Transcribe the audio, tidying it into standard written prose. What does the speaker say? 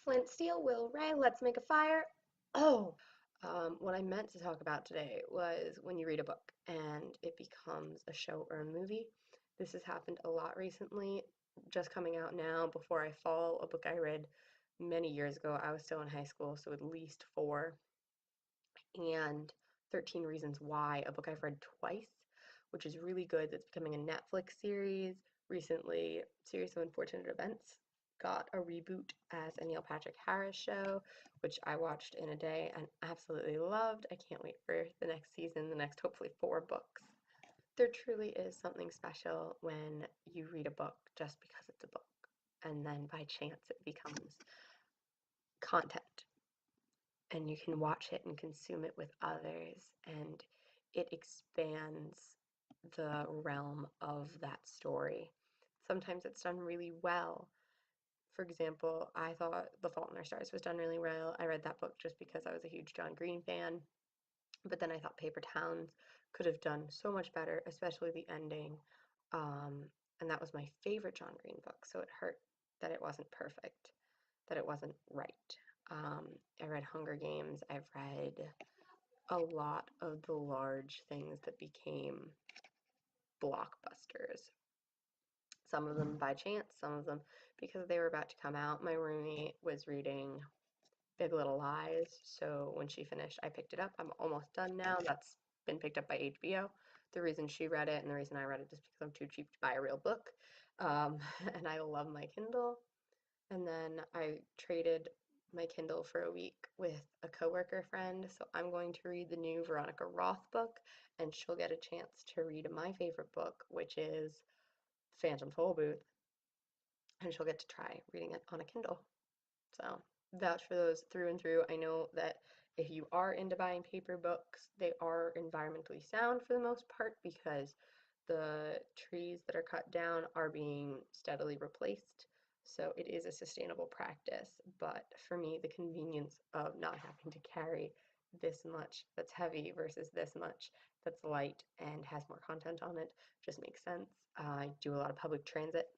Flint, steel, Will, Ray, let's make a fire. Oh, what I meant to talk about today was when you read a book and it becomes a show or a movie. This has happened a lot recently, just coming out now before I fall. A book I read many years ago. I was still in high school, so at least four. And 13 Reasons Why, a book I've read twice, which is really good. That's becoming a Netflix series. Recently, Series of Unfortunate Events got a reboot as a Neil Patrick Harris show, which I watched in a day and absolutely loved. I can't wait for the next season, the next hopefully four books. There truly is something special when you read a book just because it's a book, and then by chance it becomes content and you can watch it and consume it with others, and it expands the realm of that story. Sometimes it's done really well. For example, I thought The Fault in Our Stars was done really well. I read that book just because I was a huge John Green fan, but then I thought Paper Towns could have done so much better, especially the ending. Um, and that was my favorite John Green book, so it hurt that it wasn't perfect, that it wasn't right. I read Hunger Games. I've read a lot of the large things that became blockbusters. Some of them by chance, some of them because they were about to come out. My roommate was reading Big Little Lies, so when she finished, I picked it up. I'm almost done now. That's been picked up by HBO. The reason she read it and the reason I read it is because I'm too cheap to buy a real book. And I love my Kindle. And then I traded my Kindle for a week with a coworker friend, so I'm going to read the new Veronica Roth book, and she'll get a chance to read my favorite book, which is Phantom Tollbooth, and she'll get to try reading it on a Kindle. So vouch for those through and through. I know that if you are into buying paper books, they are environmentally sound for the most part because the trees that are cut down are being steadily replaced. So it is a sustainable practice. But for me, the convenience of not having to carry this much that's heavy versus this much that's light and has more content on it just makes sense. I do a lot of public transit,